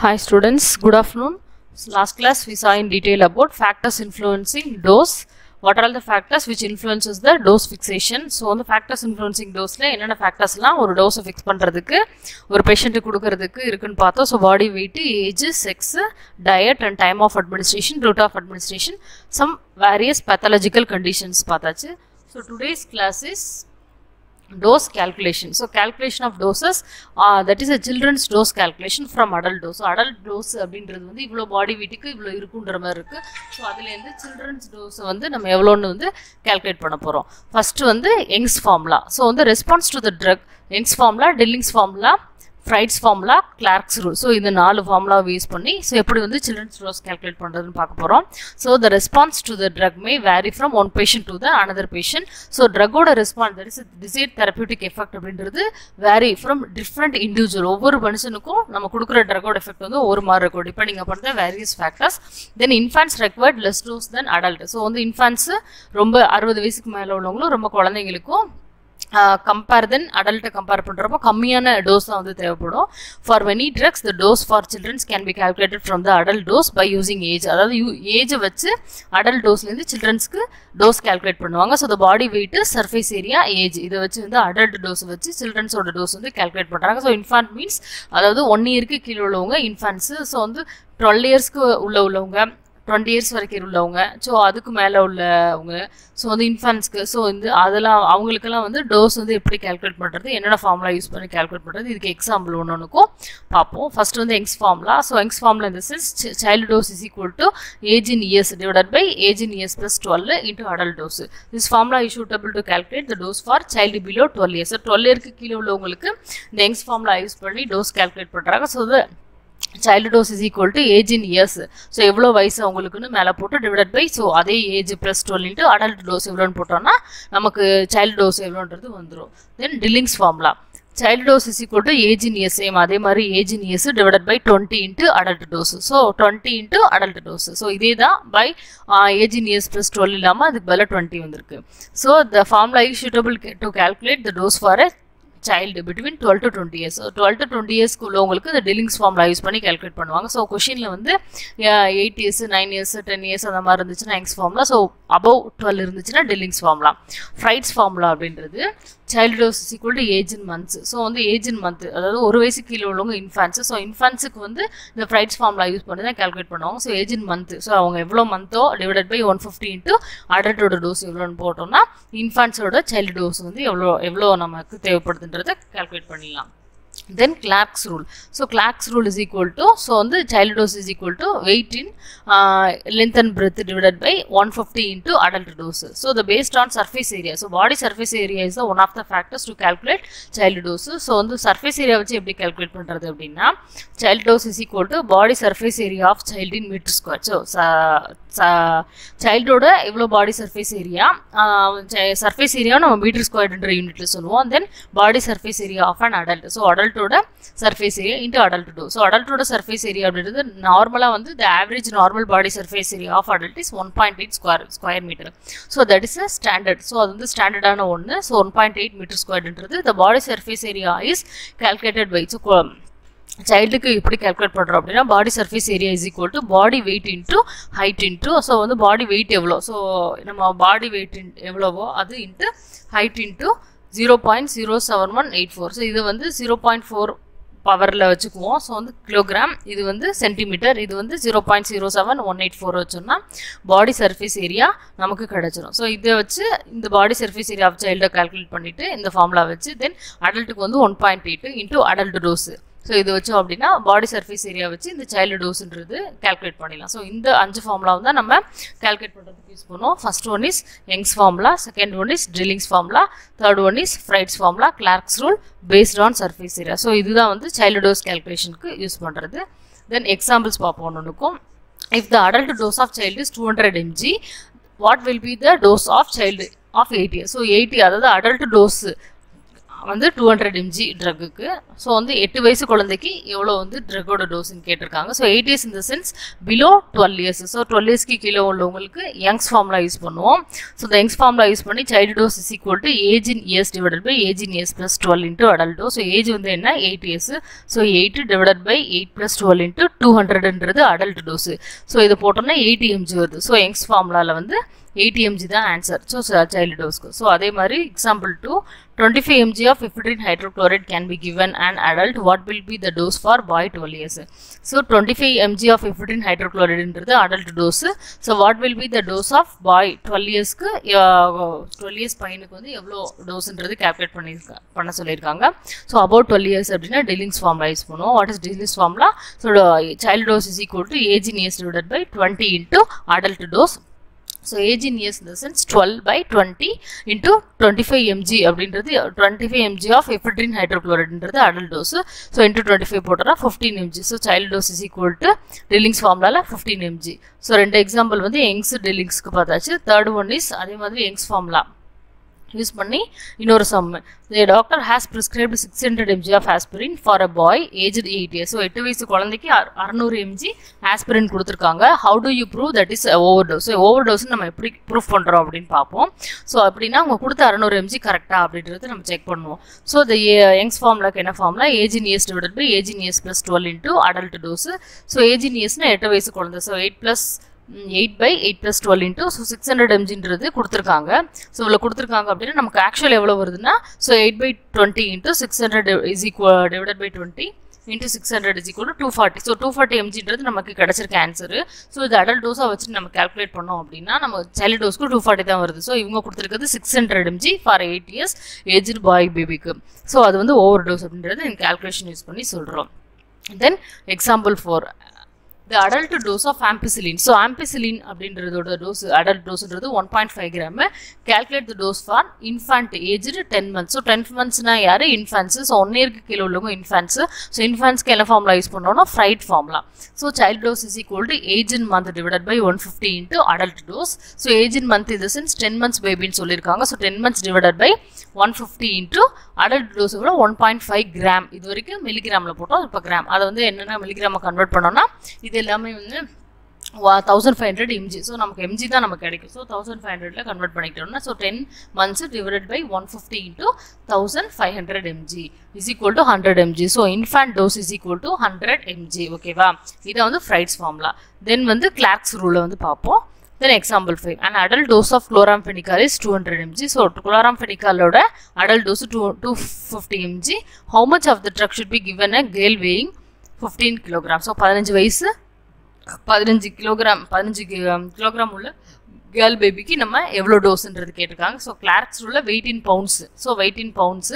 Hi students, good afternoon. Last class we saw in detail about factors influencing dose. What are all the factors which influences the dose fixation? So on the factors influencing dose la enna factors la or dose fix பண்றதுக்கு ஒரு patient குடுக்கிறதுக்கு இருக்குன்னு பார்த்தோம். So body weight, age, sex, diet and time of administration, route of administration, some various pathological conditions பார்த்தாச்சு. So today's class is dose calculation. So calculation of doses, that is a children's dose calculation from adult dose. So adult dose அப்படின்றது வந்து இவ்ளோ பாடி வெயிட்க்கு இவ்ளோ இருக்குன்ற மாதிரி இருக்கு. So அதுல இருந்து children's dose வந்து நம்ம எவ்வளோன்னு வந்து கால்குலேட் பண்ண போறோம். ஃபர்ஸ்ட் வந்து யங்ஸ் ஃபார்முலா. ஸோ வந்து response to the drug, Young's formula, Dilling's formula, Fried's formula, Clark's rule. So இந்த நாலு formula யூஸ் பண்ணி ஸோ எப்படி வந்து children's dose calculate பண்ணுறதுன்னு பார்க்க போகிறோம். So the response to the drug may vary from one patient to the another patient. So ட்ரக்கோட response, that is desired therapeutic effect அப்படின்றது vary from different individual. ஒவ்வொரு மனுஷனுக்கும் நம்ம கொடுக்குற ட்ரக்கோட எஃபெக்ட் வந்து ஒரு மாதிரி இருக்கும் depending upon the various factors. Then infants required less dose than adult. So வந்து இன்ஃபான்ஸ் ரொம்ப 60 வயசுக்கு மேலே உள்ளவங்களும் ரொம்ப குழந்தைங்களுக்கும் compare than adult compare பண்றப்போ கம்மியான டோஸ் தான் வந்து தேவைப்படும். For many drugs the dose for children can be calculated from the adult dose by using age. அதாவது ஏஜ் வச்சு adult dose ல இருந்து childrenக்கு dose calculate பண்ணுவாங்க. So the body weight, surface area, age இத வச்சு வந்து adult dose வச்சு children's ஓட dose வந்து calculate பண்றாங்க. So infant means அதாவது 1 இயருக்கு கீழ உள்ளவங்க infants. So வந்து 12 இயர்ஸ்க்கு உள்ளவங்க, 20 இயர்ஸ் வரைக்கும் உள்ளவங்க, ஸோ அதுக்கு மேலே உள்ளவங்க, ஸோ வந்து இன்ஃபன்ஸ்க்கு, ஸோ வந்து அதெல்லாம் அவங்களுக்கெல்லாம் வந்து டோஸ் வந்து எப்படி கால்குலேட் பண்ணுறது, என்னென்ன ஃபார்முலா யூஸ் பண்ணி கால்குலேட் பண்ணுறது, இதுக்கு எக்ஸாம்பிள் ஒன்றுக்கும் பார்ப்போம். ஃபர்ஸ்ட் வந்து Young's formula. So Young's formula இந்த sense child dose is equal to age in years divided by age in years plus 12 into adult dose. This formula is suitable to calculate the dose for child below 12 years. 12 இயருக்கு கீழே உள்ளவங்களுக்கு இந்த Young's formula use பண்ணி dose calculate பண்ணுறாங்க. So child dose is equal to age in years. So எவ்வளோ வயசு அவங்களுக்குன்னு மேலே போட்டு டிவைட் பை ஸோ அதே age plus 12 into adult dose எவ்வளோன்னு போட்டோம்னா நமக்கு சைல்டு டோஸ் எவ்வளோன்றது வந்துடும். Then Dilling's formula. child dose is equal to age in years. Same அதே மாதிரி age in years divide by 20 into adult dose. So 20 into adult dose. So இதே தான் by age in years plus 12 இல்லாமல் அதுக்கு பதிலாக 20 வந்திருக்கு. So the formula is suitable to calculate the dose for child between 12 to 20 years. So 12 to 20 years உள்ளவங்களுக்கு இந்த டில்லிங்ஸ் formula use பண்ணி calculate பண்ணுவாங்க. ஸோ கொஷினில் வந்து 8 years, 9 years, 10 years அந்த மாதிரி இருந்துச்சுன்னா யங்ஸ் ஃபார்முலா. ஸோ above 12 இருந்துச்சுன்னா டில்லிங்ஸ் ஃபார்முலா. ஃப்ரைட்ஸ் ஃபார்முலா அப்படின்றது child dose is equal to age in months. So வந்து ஏஜ் இன் மந்த், அதாவது ஒரு வயசு கீழே உள்ளவங்க இன்ஃபான்ஸ். ஸோ இன்ஃபான்ஸுக்கு வந்து இந்த ஃப்ரைட்ஸ் ஃபார்முலா யூஸ் பண்ணி தான் கால்குலேட் பண்ணுவாங்க. ஸோ ஏஜ் இன் மந்த், ஸோ அவங்க எவ்வளோ மந்த்தோ டிவைடட் பை 150 இன்ட்டு அடல்ட்டோட டோஸ் எவ்வளோன்னு போட்டோம்னா இன்ஃபான்ஸோட சைல்டு டோஸ் வந்து எவ்வளோ நமக்கு தேவைப்படுதுன்றதை கால்குலேட் பண்ணிடலாம். Then Clark's rule. So Clark's rule is equal to, so on the child dose is equal to weight in length and breadth divided by 150 into adult dose. So the based on surface area. So body surface area is the one of the factors to calculate child dose. So on the surface area வச்சு எப்படி calculate பண்றது அப்படின்னா child dose is equal to body surface area of child in meter square. So childோட எவ்வளோ body surface area, surface area நம்ம meter square என்ற யூனிட்ல சொல்லுவோம். Then body surface area of an adult. So adult surface area into adult dose. So adult surface area அப்படின்றது நார்மலா வந்து the average normal body surface area of adult is 1.8 square meter. So that is a standard. So அது வந்து ஸ்டாண்டர்டான ஒன்று. So 1.8 meter square என்றது the body surface area is calculated by. So சைல்டுக்கு எப்படி calculate பண்ணுறோம் அப்படின்னா body surface area is equal to body weight into height into, so வந்து body wait எவ்வளோ, so நம்ம பாடி வெயிட் எவ்வளவோ அது இன்ட்டு ஹைட் இன்ட்டு 0.07184. ஸோ இது வந்து 0.4 பவரில் வச்சுக்குவோம். ஸோ வந்து கிலோகிராம், இது வந்து சென்டிமீட்டர், இது வந்து 0.07184 வச்சோம்னா பாடி சர்ஃபேஸ் ஏரியா நமக்கு கிடச்சிரும். ஸோ இதை வச்சு இந்த பாடி சர்ஃபேஸ் ஏரியா ஆஃப் சைல்டை கால்குலேட் பண்ணிவிட்டு இந்த ஃபார்முலா வச்சு தென் அடல்ட்டுக்கு வந்து 1.8 இன்ட்டு அடல்ட் டோஸு. ஸோ இது வச்சோம் அப்படின்னா பாடி சர்ஃபேஸ் ஏரியா வச்சு இந்த சைல்டு டோஸ்ன்றது கால்குலேட் பண்ணிடலாம். ஸோ இந்த 5 ஃபார்முலா தான் நம்ம கால்குலேட் பண்ணுறதுக்கு யூஸ் பண்ணுவோம். First one is Young's formula, second one is Dilling's formula, third one is Fried's formula, Clark's rule based on surface area. So இதுதான் வந்து சைல்டு டோஸ் கால்குலேஷனுக்கு யூஸ் பண்ணுறது. தென் எக்ஸாம்பிள்ஸ் பார்ப்போம் ஒன்றுக்கும். If the adult dose of child is 200 mg, what will be the dose of child of 8 years? So 80, அதாவது adult dose வந்து 200 mg ட்ரக்குக்கு. So வந்து 8 வயசு குழந்தைக்கு எவ்வளோ வந்து ட்ரக்கோட டோஸ்ன்னு கேட்டிருக்காங்க. So 8 years in the sense below 12 years. So 12 yearsக்கு கீழே உள்ளவங்களுக்கு யங்ஸ் ஃபார்முலா யூஸ் பண்ணுவோம். ஸோ இந்த யங்ஸ் ஃபார்முலா யூஸ் பண்ணி child dose is equal to age in years divided by age in years plus 12 into adult dose. So age வந்து என்ன 8 years. So 8 divided by 8 plus 12 into 200ன்றது adult dose. So இது போட்டோம்னா 80 mg வருது. So Young's ஃபார்முலாவில் வந்து 80 mg தான் answer. So child டோஸ்க்கு. ஸோ அதே மாதிரி example 2 25 mg of ephedrine hydrochloride can be given an adult. What will be the dose for boy 12 years? So 25 mg of ephedrine hydrochloride இன்றது adult dose. So what will be the dose of boy 12 yearsக்கு 12 years பையனுக்கு வந்து எவ்வளோ டோஸ்ன்றது calculate பண்ண சொல்லியிருக்காங்க. So about 12 years அப்படின்னா Dilling's formula use பண்ணுவோம். What is Dilling's formula? So child dose is equal to age in years divided by 20 into adult dose. So age in years in the sense 12 by 20 into 25 mg அப்படின்றது 25 mg of ephedrine hydrochloride இன்றது adult dose. So into 25 போட்டோம்னா 15 mg. So child dose is equal to Delling's formula 15 mg. So ரெண்டு example வந்து Young's டெல்லிங்ஸ்க்கு பார்த்தாச்சு. Third one is அதே மாதிரி Young's formula use பண்ணி இன்னொரு some. The doctor has prescribed 600 mg of aspirin for a boy aged 8 years. So 8 வயசு குழந்தைக்கு 600 mg aspirin கொடுத்துருக்காங்க. How to you prove that is over dose? So over dose நம்ம எப்படி prove பண்ணுறோம் அப்படின்னு பார்ப்போம். ஸோ அப்படின்னா அவங்க கொடுத்த 600 mg கரெக்டாக அப்படின்றது நம்ம செக் பண்ணுவோம். ஸோ இந்த யங்ஸ் ஃபார்முலாக்கு என்ன formula? Age in years divided by age in years plus 12 into adult dose. So age in இயர்ஸ்னா 8 வயசு குழந்தை. So 8 by 8 plus 12 into so 600 mgன்றது கொடுத்துருக்காங்க. ஸோ இவ்வளோ கொடுத்துருக்காங்க அப்படின்னா நமக்கு ஆக்சுவல் எவ்வளோ வருதுன்னா so 8 by 20 into 600 is equal divided by 20 into 600 is equal to 240. So 240 mgன்றது நமக்கு கிடச்சிருக்க ஆன்சரு. ஸோ இது அடல்ட் டோஸாக வச்சுட்டு நம்ம கால்குலேட் பண்ணோம் அப்படின்னா நம்ம சைல்டு டோஸ்க்கு 240 தான் வருது. ஸோ இவங்க கொடுத்துருக்கிறது 600 mg ஃபார் 8 years ஏஜ்டு பாய் பேபிக்கு. ஸோ அது வந்து ஓவர் டோஸ் அப்படின்றது எனக்கு கால்குலேஷன் யூஸ் பண்ணி சொல்கிறோம். Then example 4 the adult dose of ampicillin. So ampicillin அப்படின்றதோட டோஸ் adult டோஸ்ன்றது 1.5 gram. Calculate the dose for infant aged 10 months. So 10 monthsனா யாரு? infants. So 1 yearக்கு கீழே உள்ளவங்க infants. So infantsக்கு என்ன ஃபார்முலா யூஸ் பண்ணோம்னா Fright formula. So child dose is equal to age in month divided by 150 into adult dose. So age in month in the sense 10 months babyன்னு சொல்லியிருக்காங்க. So 10 months divided by 150 into adult dose 1.5 gram. இது வரைக்கும் மில்லிகிராமில் போட்டோம். இப்போ gram அதை வந்து என்னென்ன மில்லிகிராமை convert பண்ணோம்னா இது எல்லாமே வந்து 1500 mg. ஸோ நமக்கு mg தான் நமக்கு கிடைக்கும். ஸோ 1500ல கன்வெர்ட் பண்ணிக்கிட்டோம்னா so 10 months divided by 150 into 1500 mg is equal to 100 mg. So infant dose is equal to 100 mg. ஓகேவா? இதை வந்து ஃப்ரைட்ஸ் ஃபார்முலா. தென் வந்து கிளார்க்ஸ் ரூலை வந்து பார்ப்போம். Then example 5. An adult dose of chloramphenicol is 200 mg. So chloramphenicaloட adult dose 250 mg. How much of the drug should be given a girl weighing 15 kg? So 15 வயசு 15 kilogram உள்ள girl பேபிக்கு நம்ம எவ்வளோ டோஸ்ன்றது கேட்டிருக்காங்க. ஸோ கிளார்க்ஸ் ரூல்ல வெயிட் இன் pounds. So wait இன் pounds.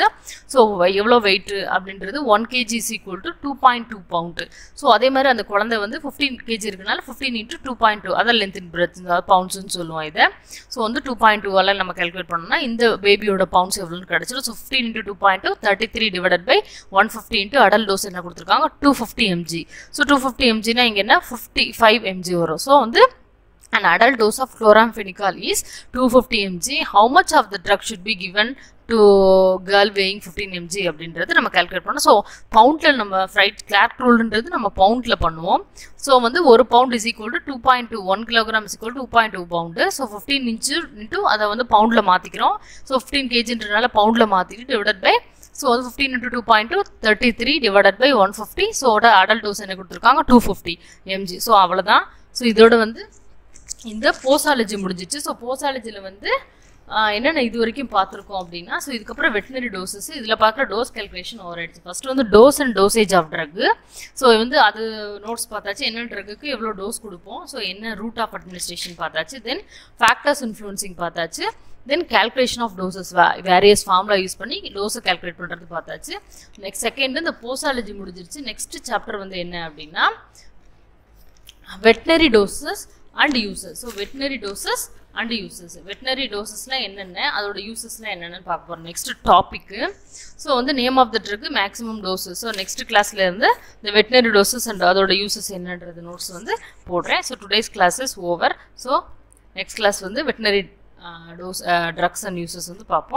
So எவ்வளோ wait அப்படின்றது 1 kg is equal to 2.2 pound. So அதே மாதிரி அந்த குழந்தை வந்து 15 kg இருக்குனால 15 into 2.2 அதான் லென்த் இன் பிரெத் பவுண்ட்ஸ்ன்னு சொல்லுவோம் இதை. ஸோ வந்து 2.2 நம்ம கால்குலேட் பண்ணோம்னா இந்த பேபியோட பவுண்ட்ஸ் எவ்வளோன்னு கிடச்சிடும். So 15 into 2.2 33 divided by 150 into adult dose என்ன கொடுத்துருக்காங்க 250 mg. ஸோ 250 mgனா இங்கே என்ன 55 mg வரும். ஸோ வந்து an adult dose of chloramphenicol is 250 mg. How much of the drug should be given to girl weighing 15 mg அப்படின்றது நம்ம கால்குலேட் பண்ணோம். So பவுண்டில் நம்ம ஃப்ரைட் கிளார்க் ரூல்ன்றது நம்ம பவுண்டில் பண்ணுவோம். ஸோ வந்து ஒரு pound is equal to 2.2 1 kilogram is equal to 2.2 pound. So 15 inch into அதை வந்து பவுண்டில் மாற்றிக்கிறோம். ஸோ 15 kgன்றனால பவுண்டில் மாற்றிட்டு டிவைடட் பை ஸோ வந்து 15 into 2.2 33 divided by 150. So adult dose என்ன கொடுத்துருக்காங்க 250 mg. ஸோ அவ்வளோதான். ஸோ இதோட வந்து இந்த போசாலஜி முடிஞ்சிச்சு. ஸோ போசாலஜியில் வந்து என்னென்ன இது வரைக்கும் பார்த்துருக்கோம் அப்படின்னா ஸோ இதுக்கப்புறம் வெட்டினரி டோசஸ் இதில் பார்க்குற டோஸ் கேல்குலேஷன் ஓவர் ஆயிடுச்சு. ஃபஸ்ட்டு வந்து dose and dosage of drug. So வந்து அது நோட்ஸ் பார்த்தாச்சு. என்ன ட்ரக்குக்கு எவ்வளோ டோஸ் கொடுப்போம். ஸோ என்ன ரூட் ஆஃப் அட்மினிஸ்ட்ரேஷன் பார்த்தாச்சு. தென் ஃபேக்டர்ஸ் இன்ஃப்ளூன்சிங் பார்த்தாச்சு. Then calculation of doses various formula use பண்ணி டோஸை கேல்குலேட் பண்ணுறது பார்த்தாச்சு. நெக்ஸ்ட் செகண்ட் இந்த போசாலஜி முடிஞ்சிருச்சு. நெக்ஸ்ட் சாப்டர் வந்து என்ன அப்படின்னா veterinary doses and uses. So veterinary doses and uses. Veterinary டோசஸ்லாம் என்னென்ன அதோட யூசஸ்லாம் என்னென்னு பார்க்க போகிறோம் நெக்ஸ்ட் டாப்பிக்கு. ஸோ வந்து name of the drug maximum doses. So next கிளாஸ்ல இருந்து இந்த வெட்டினரி டோசஸ் அண்ட் அதோட யூசஸ் என்னன்றது நோட்ஸ் வந்து போடுறேன். So today's class is over. So next class வந்து veterinary dose drugs and uses வந்து பார்ப்போம்.